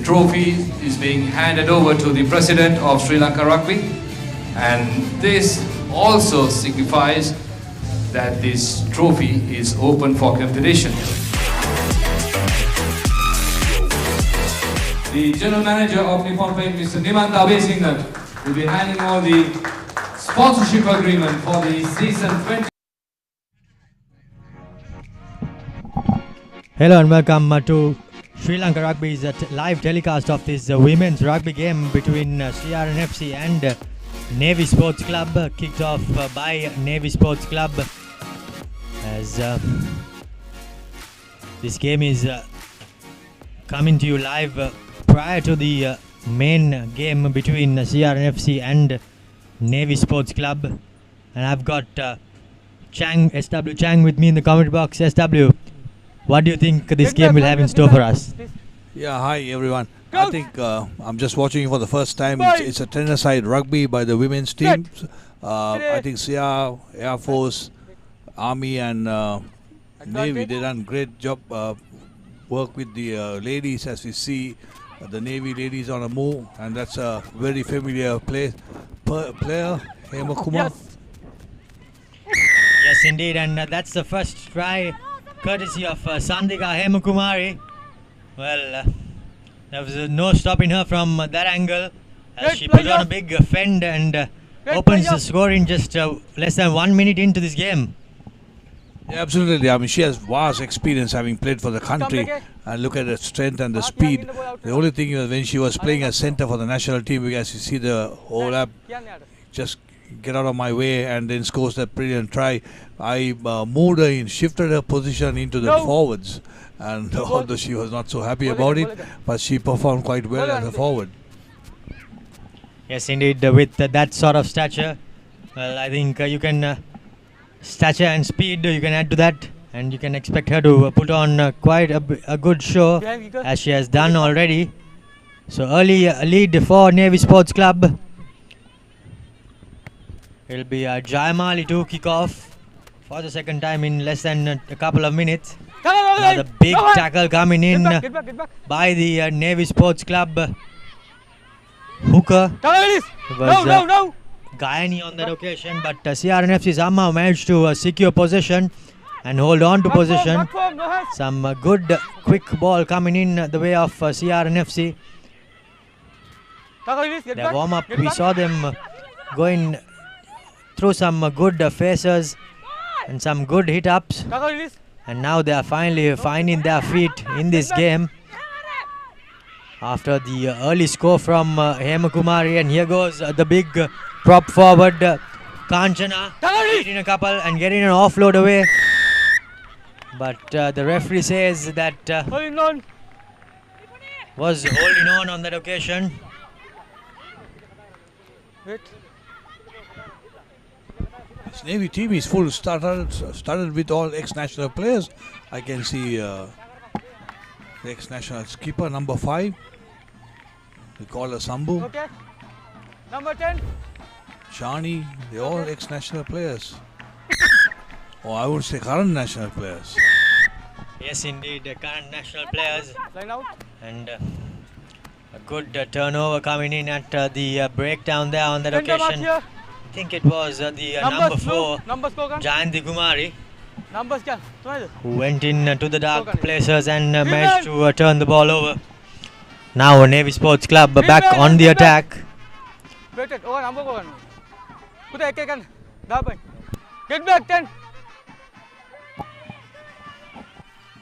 trophy is being handed over to the President of Sri Lanka Rugby, and this also signifies that this trophy is open for competition. The General Manager of Nippon, Mr. Nippon will be handing over the sponsorship agreement for the season 20. Hello and welcome to Sri Lanka Rugby's live telecast of this women's rugby game between CRNFC and Navy Sports Club, kicked off by Navy Sports Club, as this game is coming to you live prior to the main game between CRNFC and Navy Sports Club. And I've got SW Chang with me in the comment box. SW, what do you think this game will have in store for us? Yeah, hi everyone. I think I'm just watching it for the first time. It's a tenor-side rugby by the women's team. I think CR, Air Force, Army and Navy, they done great job work with the ladies, as we see the Navy ladies on a move, and that's a very familiar player, Hema Kumar. Yes, indeed, and that's the first try courtesy of Sandhika Hemakumari. Well, there was no stopping her from that angle as she put on a big fend and opens the score in just less than 1 minute into this game. Yeah, absolutely. I mean, she has vast experience having played for the country, and look at her strength and the speed. The only thing is when she was playing as centre for the national team, as you see the overlap, just get out of my way, and then scores that brilliant try. I moved her in, shifted her position into the forwards, and although she was not so happy about it, but she performed quite well as a forward. Yes, indeed, with that sort of stature, well, I think you can stature and speed, you can add to that, and you can expect her to put on quite a good show, as she has done already. So early lead for Navy Sports Club. It will be Jayamali to kick off for the second time in less than a couple of minutes. Now the big tackle coming in by the Navy Sports Club hooker. It was Gayani on that occasion, but CRNFC somehow managed to secure possession and hold on to possession. Some good quick ball coming in the way of CRNFC. Their warm-up, we saw them going through some good faces and some good hit-ups, and now they are finally finding their feet in this game after the early score from Hemakumari. And here goes the big prop forward Kanchana, hitting a couple and getting an offload away, but the referee says that was holding on that occasion. This Navy team is full. Started with all ex-national players. I can see the ex-national skipper, number 5. We call her Sambu. Okay. Number 10. Shani, they're all ex-national players. Or I would say current national players. Yes, indeed, current national players. Line out. And a good turnover coming in at the breakdown there on that occasion. I think it was the number 4, Jayanti Kumari, who went in to the dark places and managed to turn the ball over. Now Navy Sports Club back on the attack. Get back 10.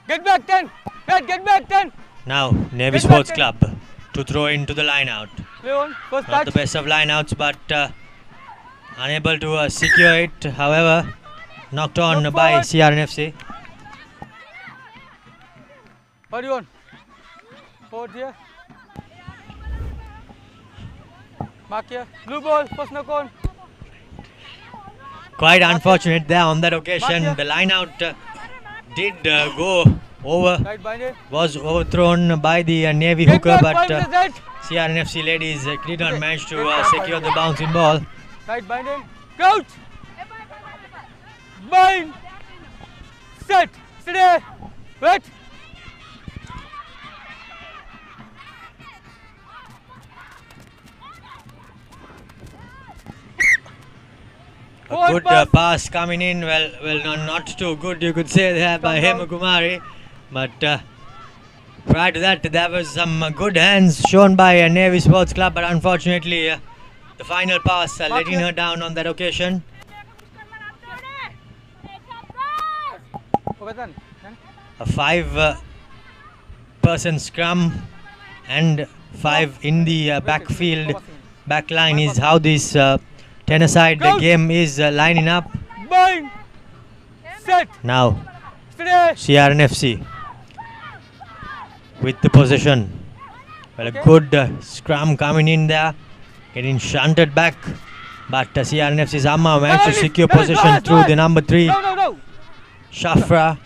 Get back 10. Get back 10. Now Navy Sports Club to throw into the line out. Not the best of line outs, but unable to secure it, however, knocked on by CRNFC. What do you want? Forward here. Mark here. Blue ball, first knock on. Quite unfortunate there on that occasion. The line out did go over, was overthrown by the Navy hooker, but CRNFC ladies did not manage to secure the bouncing ball. Right, bind in. Crouch. Bind. Set. Steady. Wait. Good pass coming in. Well, not too good, you could say there by Hema Kumari. But prior to that, there was some good hands shown by Navy Sports Club. But unfortunately, the final pass letting her down on that occasion. A 5-person scrum and 5 in the backfield. Backline is how this ten-a-side game is lining up. Now, CRNFC with the possession. Well, a good scrum coming in there, getting shunted back. But CRNFC's Amma managed to secure possession through the number 3, Shafra.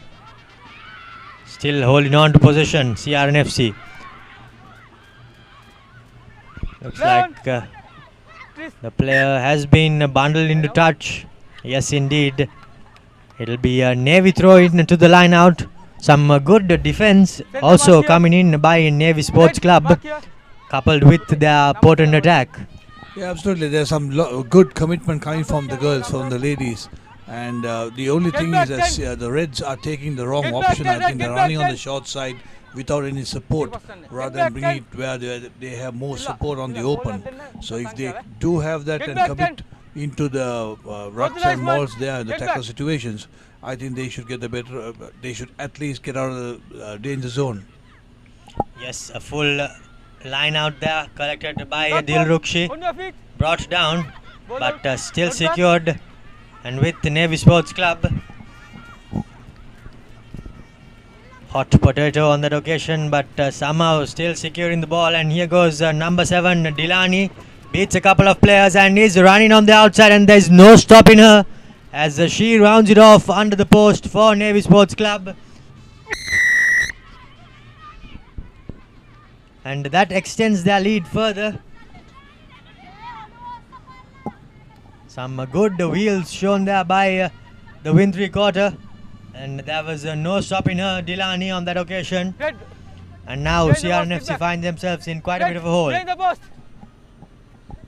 Still holding on to possession, CRNFC. Looks like the player has been bundled into touch. Yes, indeed. It'll be a Navy throw into the line out. Some good defense also coming in by Navy Sports Club, coupled with their potent attack. Yeah, absolutely. There's some good commitment coming from the girls, from the ladies. And the only thing is that the Reds are taking the wrong option. I think they're running on the short side without any support, rather than bringing it where they have more support on the open. So if they do have that and commit into the rucks and mauls there, the tackle situations, I think they should get the better. They should at least get out of the danger zone. Yes, a full line out there collected by Dilrukshi, brought down, but still secured. And with the Navy Sports Club, hot potato on that occasion, but somehow still securing the ball. And here goes number 7, Dilani, beats a couple of players and is running on the outside, and there's no stopping her as she rounds it off under the post for Navy Sports Club. And that extends their lead further. Some good wheels shown there by the win 3/4, and there was no stopping her, Dilani, on that occasion. And now CRNFC find themselves in quite a bit of a hole. Behind the post.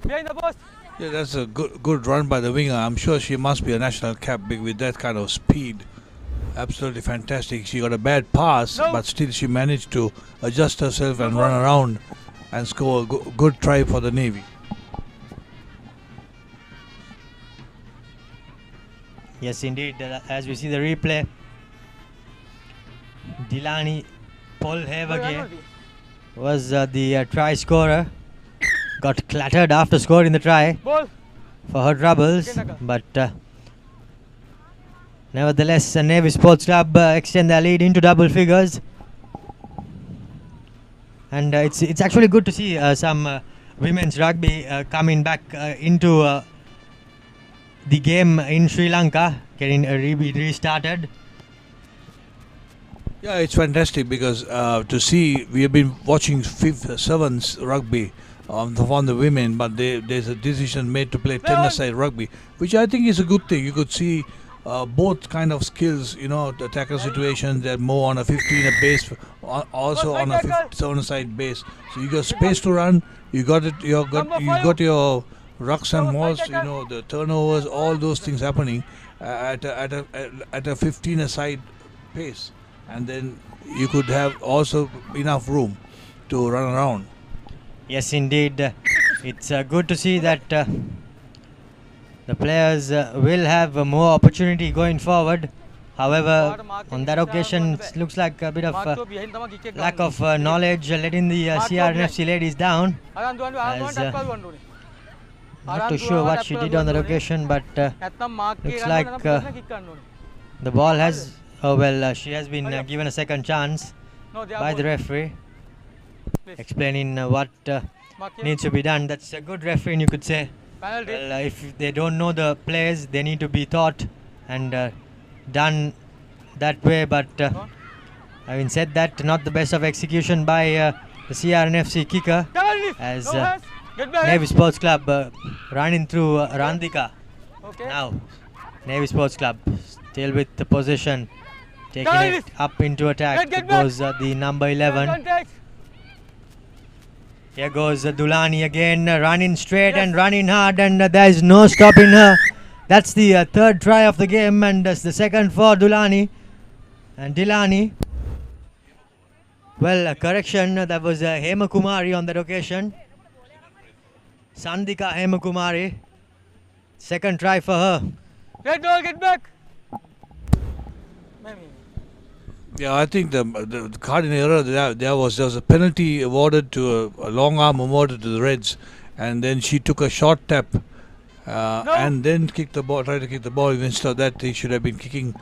Behind the post. Yeah, that's a good run by the winger. I'm sure she must be a national cap with that kind of speed. Absolutely fantastic. She got a bad pass, but still she managed to adjust herself and run around and score a good try for the Navy. Yes, indeed. As we see the replay, Dilani Polhevage was the try scorer. Got clattered after scoring the try for her troubles, but nevertheless, Navy Sports Club extend their lead into double figures. And it's actually good to see some women's rugby coming back into the game in Sri Lanka, getting restarted. Yeah, it's fantastic because to see, we have been watching 5th, 7th rugby on the women, but there's a decision made to play 10-a-side rugby, which I think is a good thing. You could see both kind of skills, the tackle situation. They're more on a 15 base, also on a 7-a-side base. So you got space to run. You got it. You got your rucks and mauls, the turnovers, all those things happening at a 15-a-side pace, and then you could have also enough room to run around. Yes, indeed. It's good to see that the players will have more opportunity going forward. However, on that occasion, it looks like a bit of lack of knowledge letting the CRNFC ladies down. Not too sure what she did on that occasion, but looks like the ball has, she has been given a second chance by the referee, explaining what needs to be done. That's a good referee, you could say. Well, if they don't know the players, they need to be taught and done that way. But having said that, not the best of execution by the CRNFC kicker, as Navy Sports Club running through Randika. Now, Navy Sports Club still with the possession, taking it up into attack. Goes the number 11. Here goes Dulani again, running straight and running hard, and there is no stopping her. That's the third try of the game, and that's the second for Dulani and Dilani. Well, correction, that was Hema Kumari on that occasion. Sandika Hema Kumari. Second try for her. Red ball, get back. Yeah, I think the card in error there was a penalty awarded to a long arm awarded to the Reds, and then she took a short tap and then kicked the ball, tried to kick the ball. Instead of that, they should have been kicking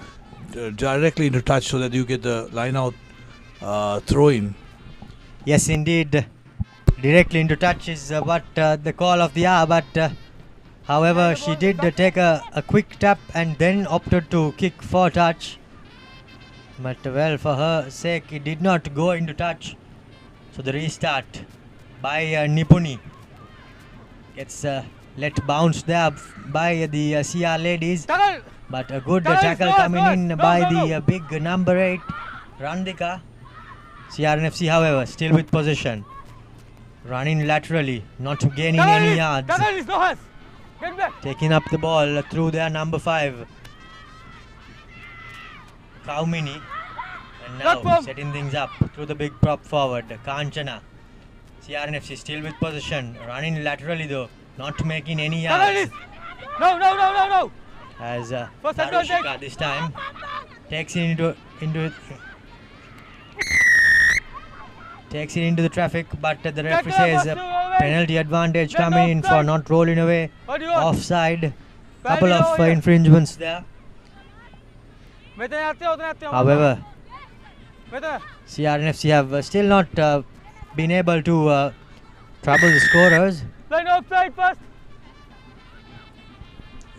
directly into touch so that you get the line out throw in. Yes, indeed. Directly into touch is what the call of the hour, but however, she did take a quick tap and then opted to kick for touch. But well, for her sake, it did not go into touch. So the restart by Nippon gets let bounce there by the CR ladies. But a good tackle coming in by the big number 8, Randika. CRNFC, however, still with possession. Running laterally, not gaining any yards. Taking up the ball through their number 5. Kaumini, and now setting things up through the big prop forward, Kanchana. CRNFC still with possession, running laterally though, not making any yards. No. As Darushika this time takes it into the traffic, but the referee says penalty advantage coming in for not rolling away. Offside, couple of infringements there. However, CRNFC have still not been able to trouble the scorers. Line offside first.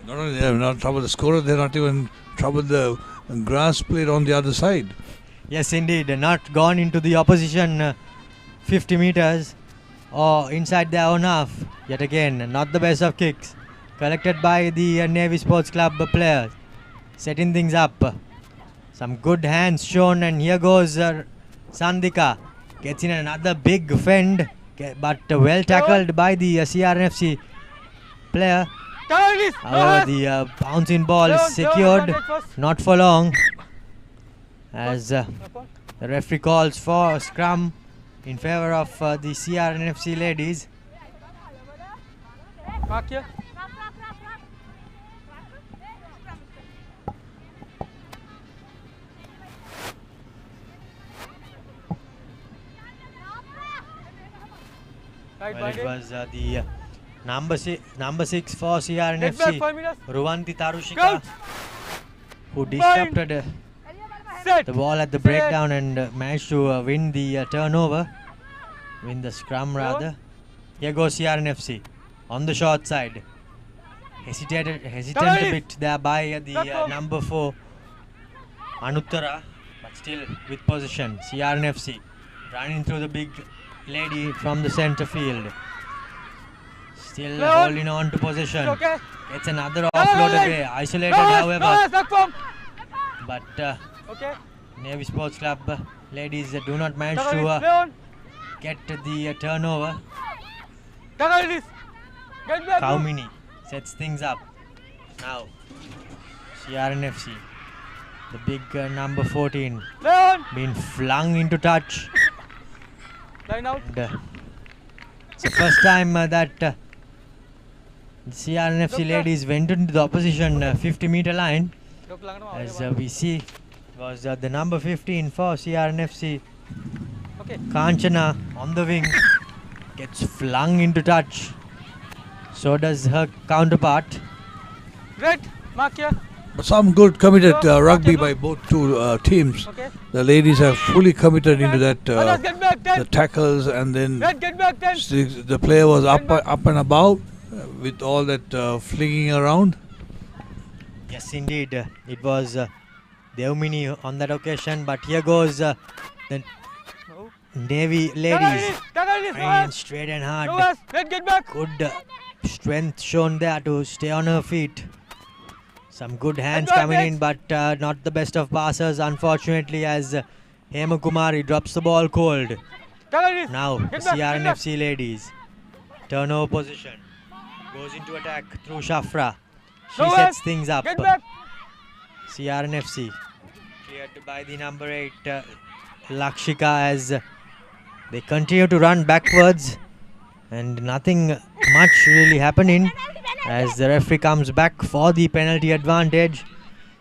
Not only they have not troubled the scorer, they have not even troubled the grass plate on the other side. Yes, indeed, not gone into the opposition 50 meters or inside their own half. Yet again, not the best of kicks collected by the Navy Sports Club players. Setting things up. Some good hands shown, and here goes Sandika. Gets in another big fend, but well tackled by the CRNFC player. However, the bouncing ball is secured, not for long, as the referee calls for a scrum in favor of the CRNFC ladies. Mark here. Well, it was the number 6 for CRNFC, Ruvanti Tarushika, who disrupted the ball at the breakdown and managed to win the turnover, win the scrum rather. Here goes CRNFC on the short side. Hesitant a bit there by the number 4, Anuttara, but still with possession. CRNFC running through the big lady from the center field. Still holding on to possession. It's another offload away. Isolated, however. But Navy Sports Club ladies do not manage to get the turnover. Kaumini sets things up. Now, CRNFC, the big number 14, being flung into touch. Line out. And, it's the first time that the CRNFC ladies went into the opposition 50-meter line. As we see, was the number 15 for CRNFC. Kanchana on the wing gets flung into touch. So does her counterpart. Red, mark here. Some good committed rugby by both two teams. The ladies have fully committed into that the tackles, and then the player was up and about with all that flinging around. Yes, indeed, it was Devmini on that occasion. But here goes the Navy ladies, running straight and hard. Good strength shown there to stay on her feet. Some good hands coming in, but not the best of passers, unfortunately, as Hema Kumari drops the ball cold. Now, the CRNFC ladies. Turnover position. Goes into attack through Shafra. she Nowhere. sets things up. Get back. CRNFC cleared by the number 8 Lakshika as they continue to run backwards and nothing much really happening as the referee comes back for the penalty advantage.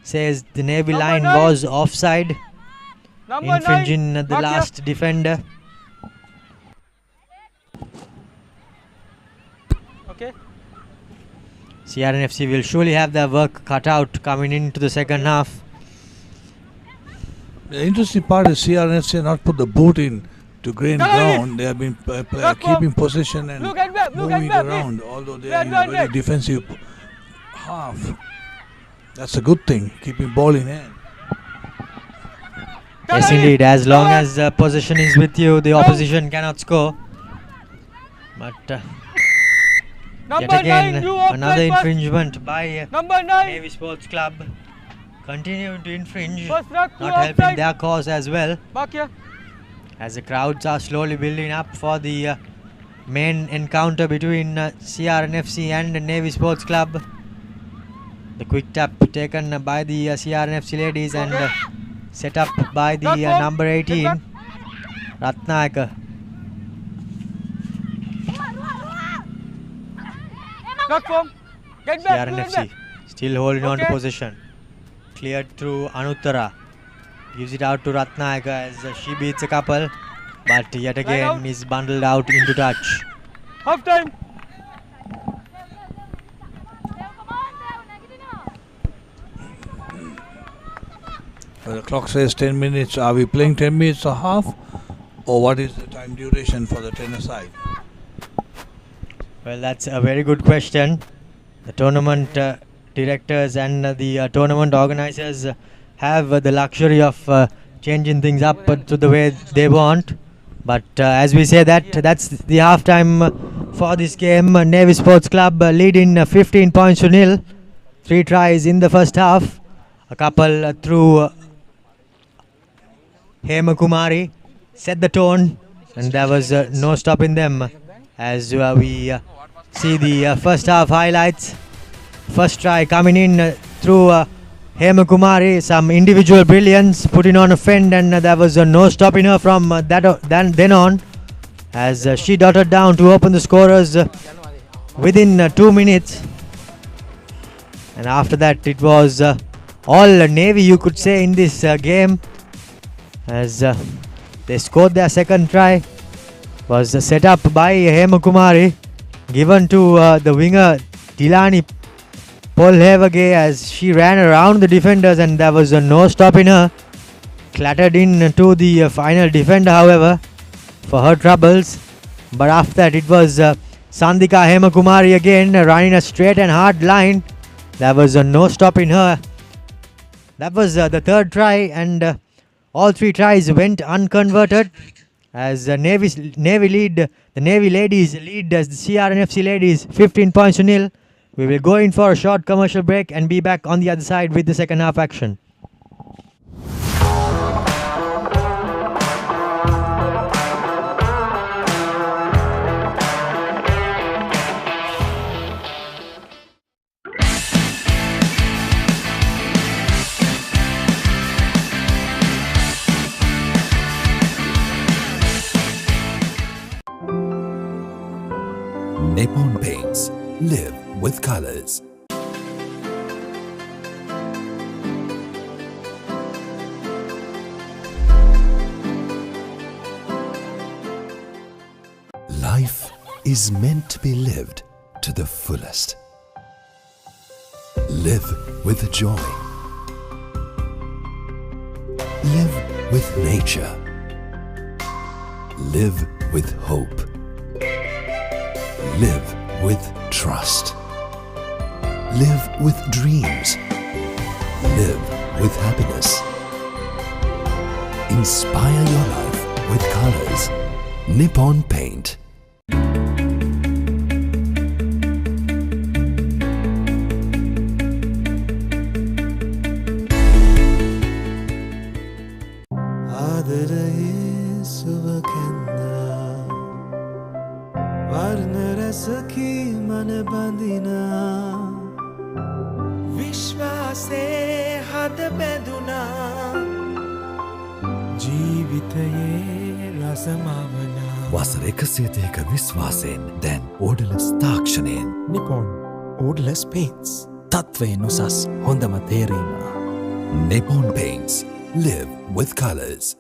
Says the Navy Number line 9. was offside, Number infringing 9. the Mark last defender. Okay. CRNFC will surely have their work cut out coming into the second half. The interesting part is CRNFC have not put the boot in to gain ground. They have been keeping possession and moving around, although they are in a very defensive half. That's a good thing, keeping ball in hand. Yes, indeed. As long as possession is with you, the opposition cannot score. But yet again, another infringement by Number 9. Navy Sports Club. Continuing to infringe, First ruck, not two helping outside. their cause as well. Mark here. As the crowds are slowly building up for the main encounter between CRNFC and Navy Sports Club. The quick tap taken by the CRNFC ladies and set up by the number 18 Ratnayaka. Platform. Get back. CRNFC still holding on to Okay. possession. Cleared through Anuttara. Gives it out to Ratnayaka as she beats a couple, but yet again out. is bundled out into touch. Half time. The clock says 10 minutes. Are we playing 10 minutes or half? Or what is the time duration for the tennis side? Well, that's a very good question. The tournament directors and the tournament organizers have the luxury of changing things up to the way they want. But as we say that's the half time for this game. Navy Sports Club leading 15 points to nil. 3 tries in the first half. A couple through Hema Kumari set the tone, and there was no stopping them. As we see the first half highlights. First try coming in through Hema Kumari, some individual brilliance putting on a fend, and there was no stopping her from then on, as she dotted down to open the scorers within 2 minutes. And after that it was all Navy, you could say, in this game, as they scored their second try. Was set up by Hema Kumari, given to the winger Dilani Polhevage as she ran around the defenders, and there was no stopping her. Clattered in to the final defender, however, for her troubles. But after that it was Sandika Hema Kumari again running a straight and hard line. There was no stopping her. That was the third try, and all 3 tries went unconverted. As the Navy ladies lead as the CRNFC ladies 15 points to nil. We will go in for a short commercial break and be back on the other side with the second half action. Nippon Paints. Live with colors. Life is meant to be lived to the fullest. Live with joy. Live with nature. Live with hope. Live with trust. Live with dreams. Live with happiness. Inspire your life with colors. Nippon Paint. විශ්වාසේ හද බැඳුනා ජීවිතයේ රසමවනා වසර 102ක විශ්වාසයෙන් දැන් ඕඩලස් තාක්ෂණයෙන් Nippon Odorless Paints තත්වයෙන් උසස් හොඳම තේරීම Nippon Paints. Live with colors.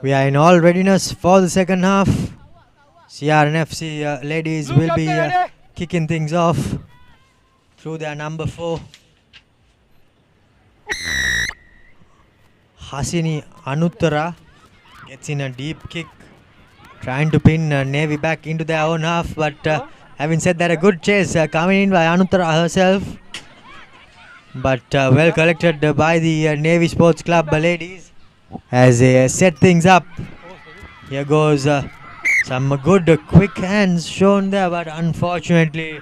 We are in all readiness for the second half. CRNFC ladies will be kicking things off through their number 4. Hasini Anuttara gets in a deep kick, trying to pin Navy back into their own half. But having said that, a good chase coming in by Anuttara herself. But well collected by the Navy Sports Club ladies. As they set things up, here goes some good quick hands shown there, but unfortunately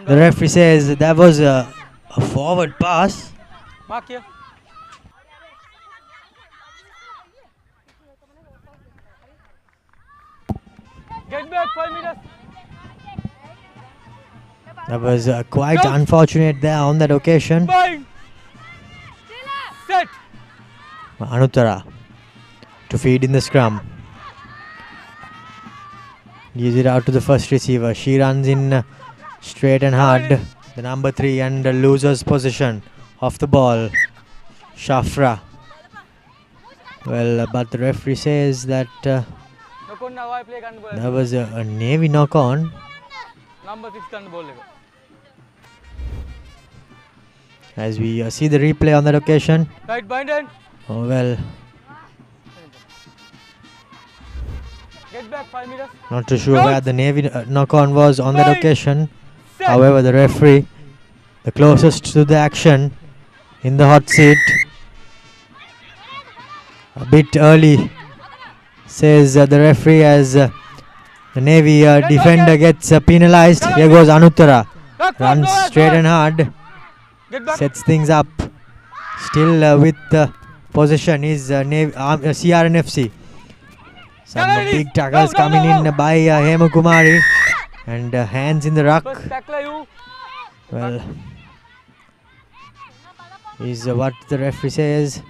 the referee says that was a forward pass. Mark here. Get back 5 meters. That was quite unfortunate there on that occasion. Bind. Set. Anuttara to feed in the scrum. Gives it out to the first receiver. She runs in straight and hard. The number 3 and loses possession of the ball. Shafra. Well, but the referee says that there was a Navy knock on. Number 6 kan ball lega. As we see the replay on that occasion. Right bind and Oh well, get back 5 meters. not too sure where the Navy knock-on was on that occasion. However, the referee, the closest to the action in the hot seat, a bit early, says the referee as the Navy defender gets penalized. Here goes Anuttara, runs straight and hard, sets things up. Still with possession is CRNFC. Some big tackles coming in by Hema Kumari and hands in the ruck. Well, is what the referee says.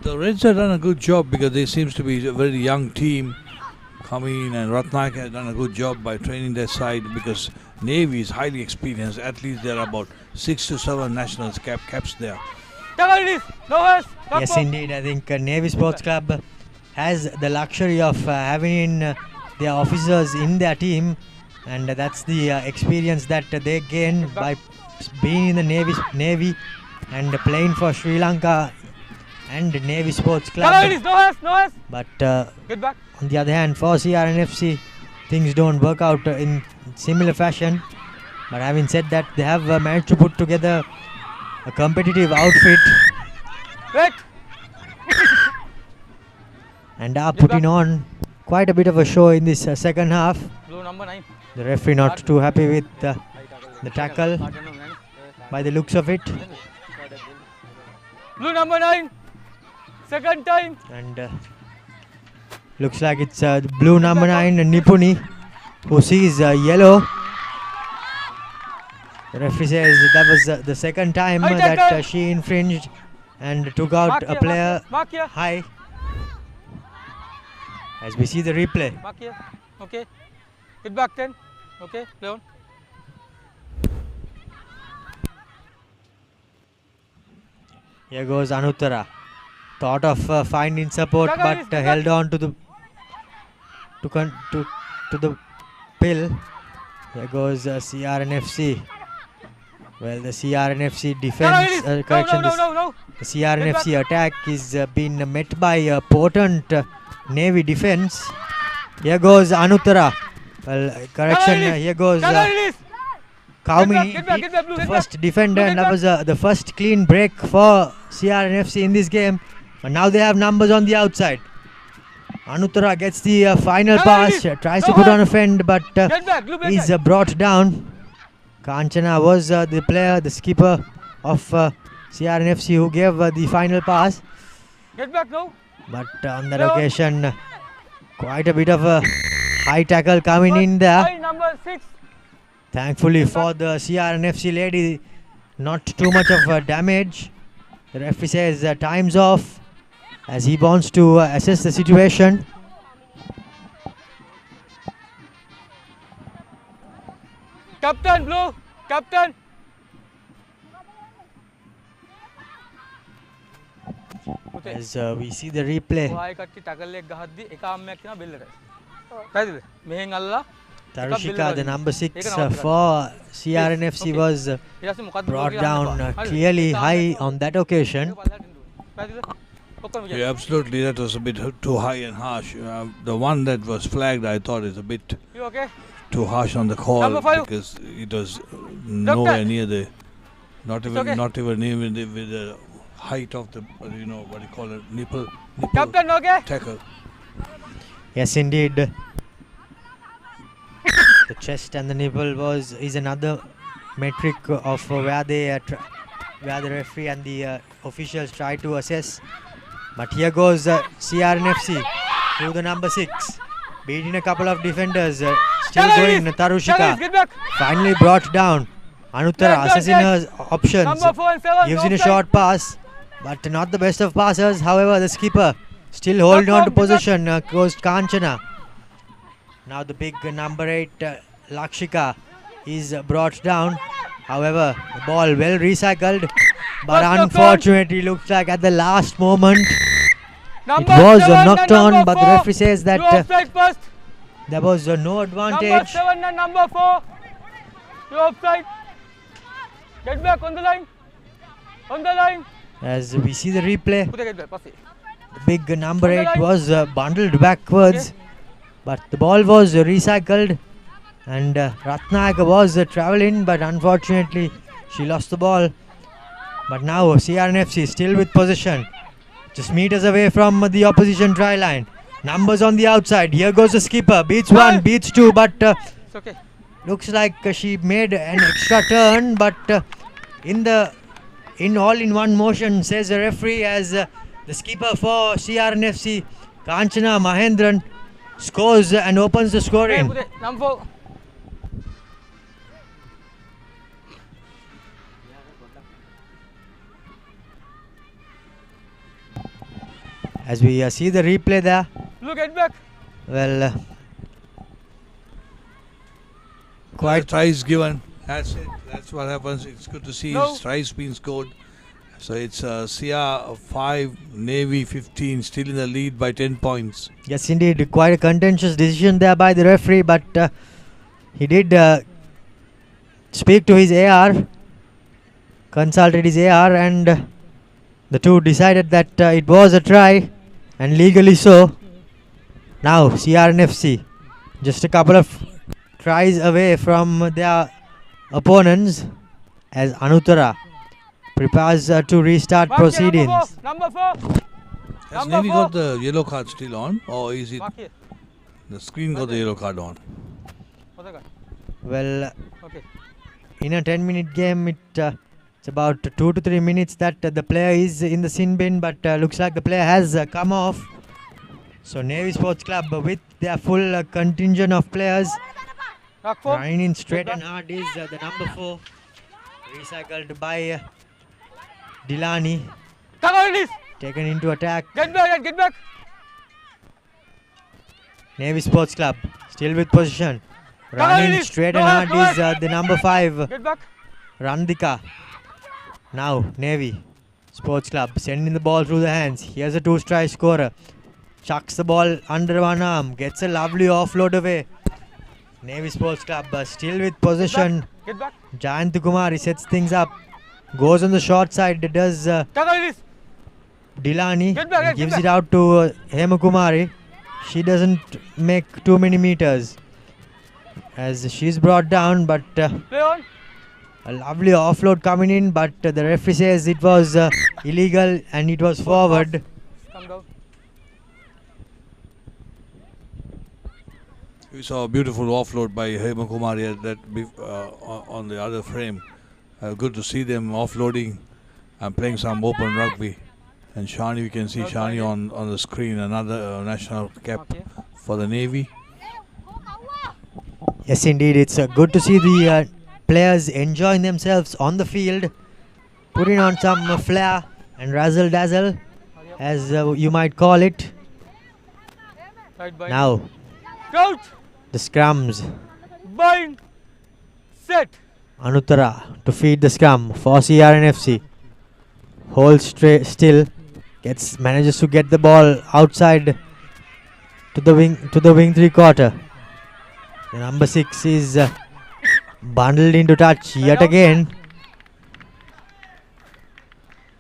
The Reds have done a good job because they seems to be a very young team coming in, and Ratnak has done a good job by training their side because Navy is highly experienced. At least there are about 6 to 7 nationals caps there. Yes, indeed. I think Navy Sports Club has the luxury of having their officers in their team, and that's the experience that they gain by being in the Navy and playing for Sri Lanka and Navy Sports Club. But on the other hand, for CRNFC, things don't work out in similar fashion. But having said that, they have managed to put together a competitive outfit and are putting on quite a bit of a show in this second half. Blue number 9. The referee not too happy with the tackle by the looks of it. Blue number 9. Second time. And looks like it's blue number 9 Nippon who sees yellow. The referee says that was the second time that she infringed and took out a player high. As we see the replay. Mark here. Okay. Hit back 10. Okay. Play on. Here goes Anuttara. Thought of finding support, but held on to the to the pill. Here goes CRNFC. Well, the CRNFC defense correction. The CRNFC attack is being met by a potent Navy defense. Here goes Anuttara. Well, correction. Here goes Kaumini, the first defender, and that was the first clean break for CRNFC in this game. But now they have numbers on the outside. Anuttara gets the final pass, tries to put on a fend, but is brought down. Kanchana was the player, the skipper of CRNFC who gave the final pass. Get back now. But on that occasion, quite a bit of a high tackle coming in there. Number 6. Thankfully for the CRNFC lady, not too much of damage. The referee says time's off as he wants to assess the situation. Captain Blue, Captain. As we see the replay. Tarushika, the number 6 for CRNFC, was brought down clearly high on that occasion. Yeah, absolutely, that was a bit too high and harsh. The one that was flagged, I thought, is a bit too harsh on the call because it was nowhere near the, not even with the height of the, what do you call it, nipple tackle. Yes, indeed. The chest and the nipple is another metric of where the referee and the officials try to assess. But here goes CRNFC through the number 6, beating a couple of defenders. Still going, Tarushika finally brought down. Anuttara assessing her options, gives in a short pass, but not the best of passers. However, the skipper still holding on to position. Goes Kanchana. Now the big number 8 Lakshika is brought down. However, the ball well recycled, but unfortunately looks like at the last moment it was knocked on, but the referee says that there was no advantage. Number 7 and number 4, you offside. Get back on the line. On the line. As we see the replay, the big number 8 was bundled backwards, but the ball was recycled, and Ratnayaka was travelling, but unfortunately she lost the ball. But now CRNFC still with possession, just meters away from the opposition try line. Numbers on the outside. Here goes the skipper. Beats 1, beats 2, but looks like she made an extra turn, but in all in one motion, says the referee, as the skipper for CRNFC, Kanchana Mahendran, scores and opens the scoring. As we see the replay there. Look at back. Well, quite tries given. That's it. That's what happens. It's good to see tries being scored. So it's CR 5, Navy 15, still in the lead by 10 points. Yes, indeed. Quite a contentious decision there by the referee, but he did speak to his AR, consulted his AR, and the two decided that it was a try, and legally so. Now CRNFC just a couple of tries away from their opponents as Anuttara prepares to restart proceedings. Number 4. Has Navy got the yellow card still on, or is it the screen got the yellow card on? Well, in a 10-minute game, it's about 2 to 3 minutes that the player is in the sin bin, but looks like the player has come off. So Navy Sports Club with their full contingent of players running in straight and hard is the number 4, recycled by Dilani, taken into attack. Get back. Navy Sports Club still with position, running straight and hard is the number 5, Get back. Randika. Now Navy Sports Club sending the ball through the hands. Here's a 2-strike scorer. Chucks the ball under one arm. Gets a lovely offload away. Navy Sports Club still with possession. Get back. Jayanth Kumari sets things up. Goes on the short side. Does Dilani. Get back, And get gives back. it out to Hema Kumari. She doesn't make too many meters. As she's brought down, but Play on. a lovely offload coming in, but the referee says it was illegal and it was forward. Come down. We saw a beautiful offload by Hema Kumari on the other frame. Good to see them offloading and playing some open rugby. And Shani, we can see Shani on the screen, another national cap Okay. for the Navy. Yes, indeed, it's good to see the players enjoying themselves on the field, putting on some flair and razzle dazzle, as you might call it. Right bind. Now, Coach. the scrums. Bind. Set. Anuttara to feed the scrum for CRNFC. Holds still, manages to get the ball outside to the wing 3/4. The number 6 is bundled into touch yet again.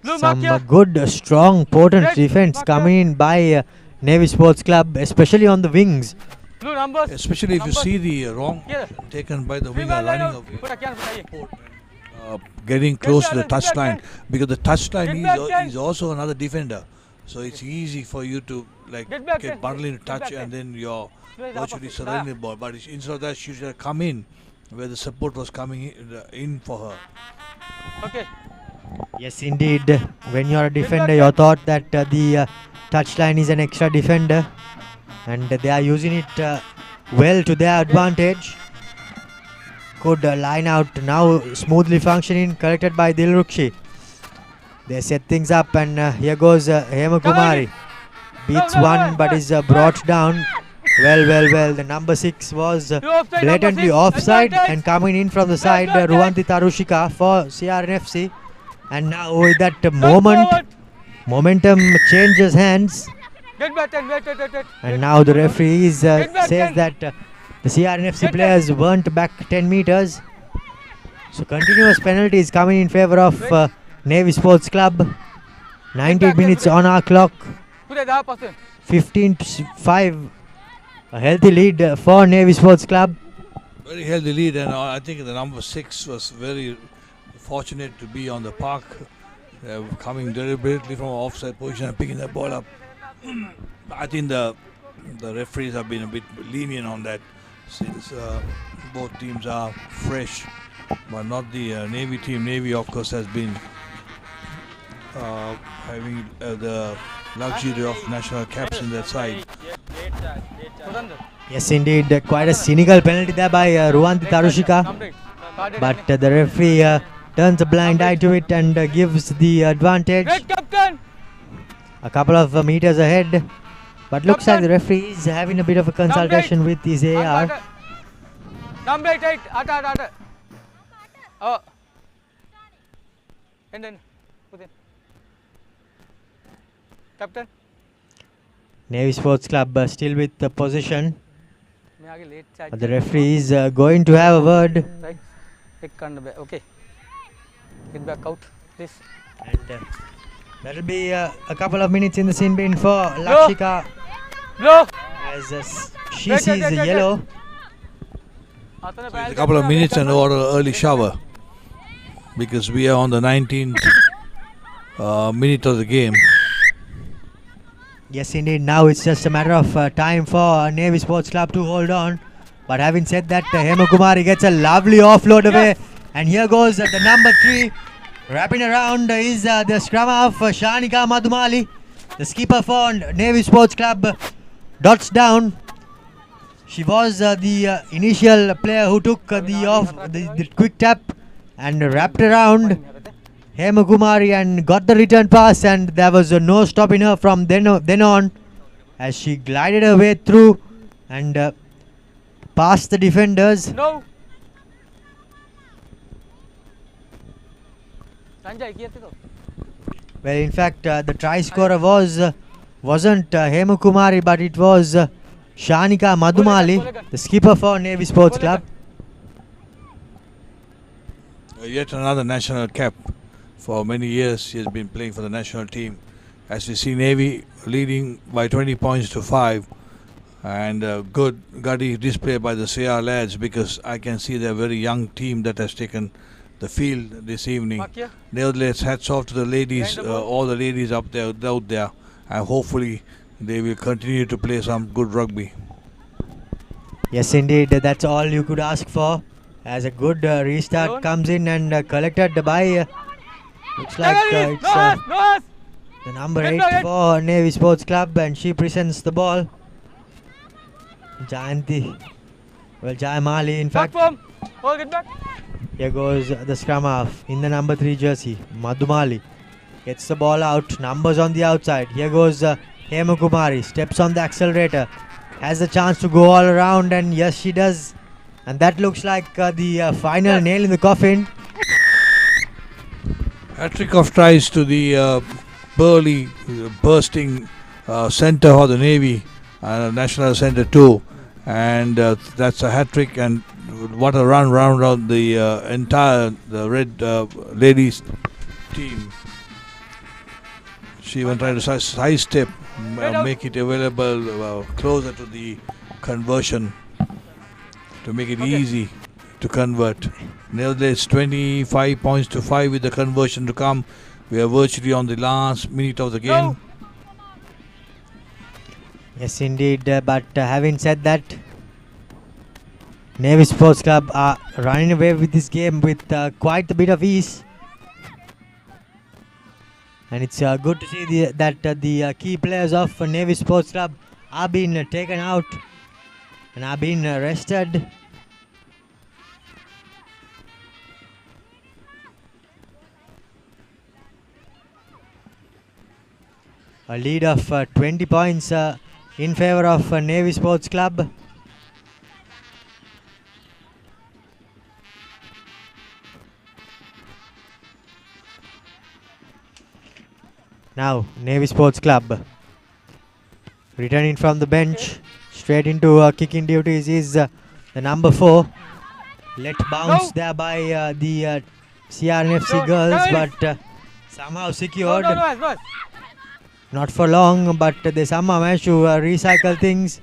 Blue Some mark here. good, strong, potent Red defense marker. coming in by Navy Sports Club, especially on the wings. Blue numbers. Especially if you see the wrong Here. taken by the Three winger man line running out. away. Put a can, put a Getting close to the back, get touch back, line, because the touch Get line back, Ken. is also another defender, so it's easy for you to Get back, get Ken. bundled into Get touch back, Ken. and then you're Play the virtually opposite. surrendering the ball. But instead of that, she should have come in where the support was coming in for her. Okay. Yes, indeed. When you're a defender, you're thought that the touchline is an extra defender, and they are using it well to their advantage. Good line out now, smoothly functioning, corrected by Dilrukshi. They set things up, and here goes Hema Kumari. Beats No, one, but is brought down. Well. The number 6 was offside, blatantly number 6, offside, advantage. and coming in from the side, Advantage. Ruwanti Tarushika for CRNFC. And now with that Turn moment, forward. momentum changes hands, Get back and wait. and now the referee Get back, says Ken. that the CRNFC Get players weren't back 10 meters. So continuous penalties coming in favor of Navy Sports Club. 90 back, minutes Ken. on our clock. Put a half person. 15-5. A healthy lead for Navy Sports Club. Very healthy lead, and I think the number 6 was very fortunate to be on the park, coming deliberately from offside position and picking the ball up. I think the referees have been a bit lenient on that, since both teams are fresh, but not the Navy team. Navy, of course, has been having the luxury of national caps in their side. Put under. Yes, indeed. Quite a cynical penalty there by Ruwanti Tarushika. Come right. Card But the referee turns a blind eye to it and gives the advantage Red captain. a couple of meters ahead. But looks like the referee is having a bit of a consultation with his AR. Number 8. Ata. Oh. And then put in. Captain. Navy Sports Club still with the position. मैं आगे late charge. But the referee is going to have a word. Right. Pick on the back. Okay. Get back out, please. And that'll be a couple of minutes in the sin bin for Lakshika, Blow. as she Wait, sees wait, wait, yellow. A couple of minutes and order early shower, because we are on the 19th minute of the game. Yes, indeed. Now it's just a matter of time for Navy Sports Club to hold on. But having said that, Hema Kumari gets a lovely offload away. And here goes the number 3. Wrapping around is the scrum of Shanika Madhumali. The skipper for Navy Sports Club dots down. She was the initial player who took the quick tap and wrapped around Hema Kumari and got the return pass, and there was no stopping her from then on, as she glided her way through and past the defenders. No. Sanjay, here to go. Well, in fact, the try scorer wasn't Hemu Kumari, but it was Shanika Madhumali, the skipper for Navy Sports Club. Yet another national cap. For many years, he has been playing for the national team. As we see Navy leading by 20 points to 5. And good gutty display by the CR lads, because I can see they're a very young team that has taken the field this evening. Nevertheless, hats off to the ladies, all the ladies out there, and hopefully they will continue to play some good rugby. Yes, indeed, that's all you could ask for. As a good restart comes in and collected by, looks like it's the number 8 for Navy Sports Club, and she presents the ball. Jayanti, well, Jayamali, in fact. Get back. Here goes the scrum half in the number 3 jersey. Madhumali gets the ball out. Numbers on the outside. Here goes Hemu Kumari. Steps on the accelerator. Has the chance to go all around, and yes, she does. And that looks like the final nail in the coffin. Hat-trick of tries to the burly, bursting centre for the Navy, national centre too. And that's a hat-trick, and what a run round the entire red ladies team. She even tried to sidestep, make it available closer to the conversion to make it easy to convert. Nevertheless, 25 points to 5 with the conversion to come. We are virtually on the last minute of the game. Yes, indeed. But having said that, Navy Sports Club are running away with this game with quite a bit of ease. And it's good to see that the key players of Navy Sports Club are being taken out and are being rested. A lead of 20 points in favor of Navy Sports Club. Now Navy Sports Club returning from the bench straight into kicking duties is the number 4. Let bounce there by the CRNFC girls, but somehow secured. Not for long, but they somehow managed to recycle things.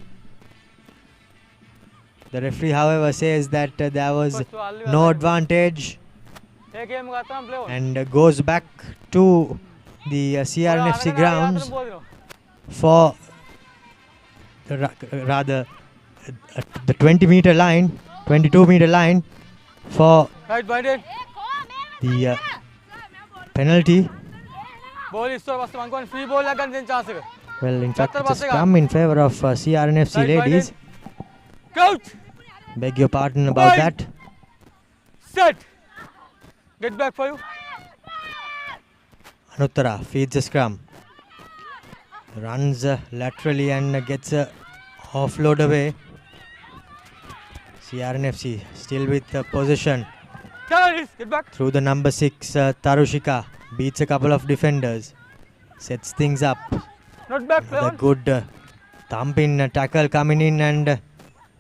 The referee, however, says that there was no advantage and goes back to the CRNFC grounds for rather the 20-meter line, 22-meter line for the penalty. Well, in fact, it's a scrum in favor of CRNFC ladies. Coach! Beg your pardon about that. Set! Get back for you. Anuttara feeds the scrum. Runs laterally and gets offload away. CRNFC still with possession. Get back. Through the number 6, Tarushika. Beats a couple of defenders. Sets things up. Not back, the good thumping tackle coming in, and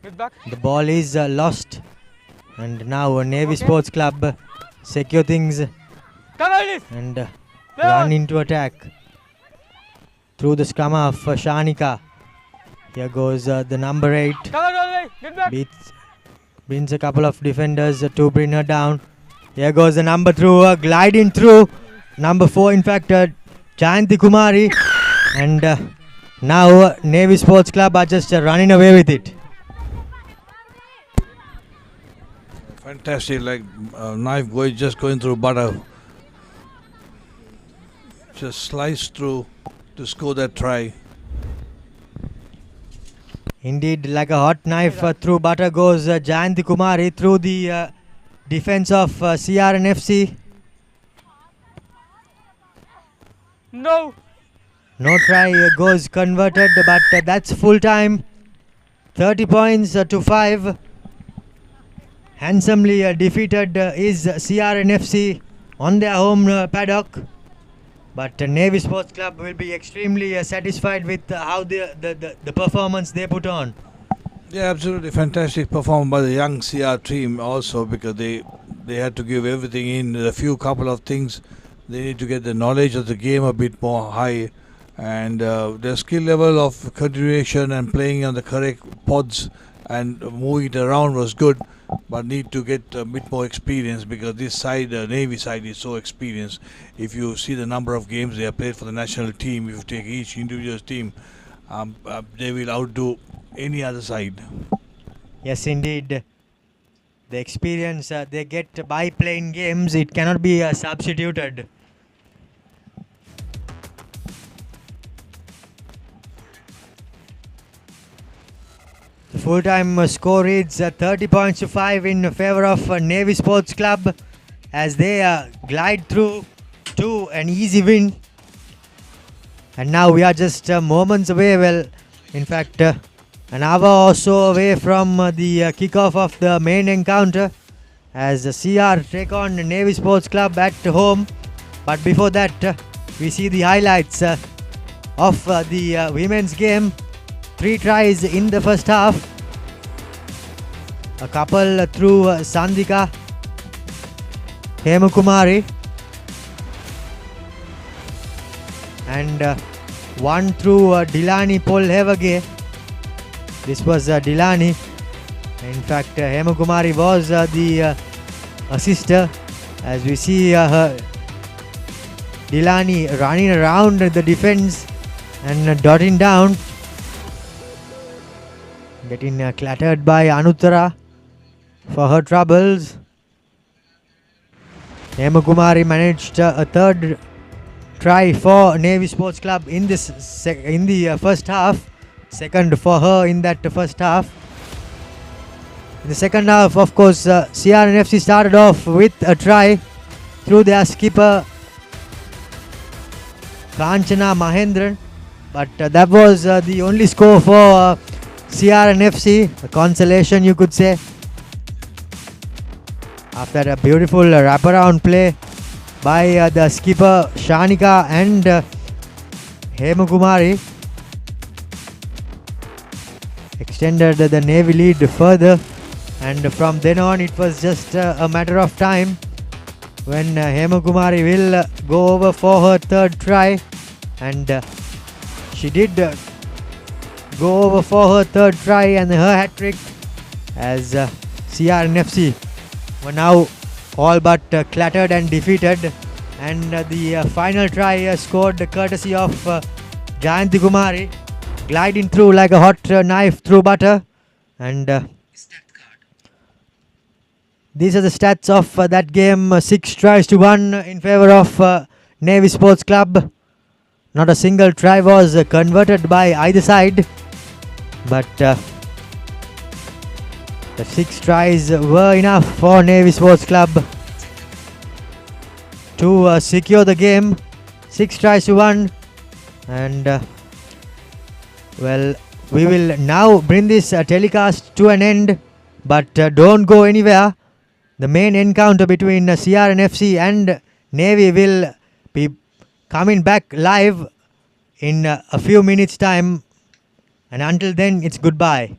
the ball is lost. And now Navy Sports Club secure things and run into attack. Through the scrum of Shanika. Here goes the number 8. Brings a couple of defenders to bring her down. Here goes the number through, gliding through. Number 4, in fact, Jayanti Kumari. And now Navy Sports Club are just running away with it. Fantastic, like knife just going through butter. Just sliced through to score that try. Indeed, like a hot knife through butter goes Jayanti Kumari through the defense of CRNFC. No try goes converted, but that's full time. 30 points to 5. Handsomely defeated is CRNFC on their home paddock But Navy Sports Club will be extremely satisfied with how the performance they put on. Yeah, absolutely fantastic performance by the young CR team also, because they had to give everything in. A few couple of things they need to get the knowledge of the game a bit more high, and their skill level of continuation and playing on the correct pods and moving it around was good, but need to get a bit more experience, because this side, the Navy side, is so experienced. If you see the number of games they have played for the national team, if you take each individual team, they will outdo any other side. Yes, indeed. The experience they get by playing games, it cannot be substituted. The full-time score reads 30 points to 5 in favor of Navy Sports Club, as they glide through to an easy win. And now we are just moments away, well, in fact, an hour or so away from the kickoff of the main encounter, as the CR take on Navy Sports Club at home. But before that, we see the highlights of the women's game. 3 tries in the first half. A couple through Sandika Hemakumari, and one through Dilani Polhevage. This was Dilani. In fact, Hemakumari was the assister, as we see her Dilani running around the defense and dotting down, getting clattered by Anuttara for her troubles. Hemakumari managed a third try for Navy Sports Club in this in the first half. Second for her in that first half. In the second half, of course, CRNFC started off with a try through their skipper Kanchana Mahendran, but that was the only score for CRNFC, a consolation you could say. After a beautiful wraparound play by the skipper Shanika and Hemakumari, extended the Navy lead further, and from then on it was just a matter of time when Hemakumari will go over for her third try, and she did go over for her third try and her hat-trick, as CRNFC were now all but clattered and defeated, and the final try scored courtesy of Jayanti Kumari, gliding through like a hot knife through butter. And these are the stats of that game. 6 tries to 1 in favor of Navy Sports Club. Not a single try was converted by either side, but the 6 tries were enough for Navy Sports Club to secure the game. 6 tries to 1, and well, we will now bring this telecast to an end, but don't go anywhere. The main encounter between CRNFC and Navy will be coming back live in a few minutes time, and until then it's goodbye.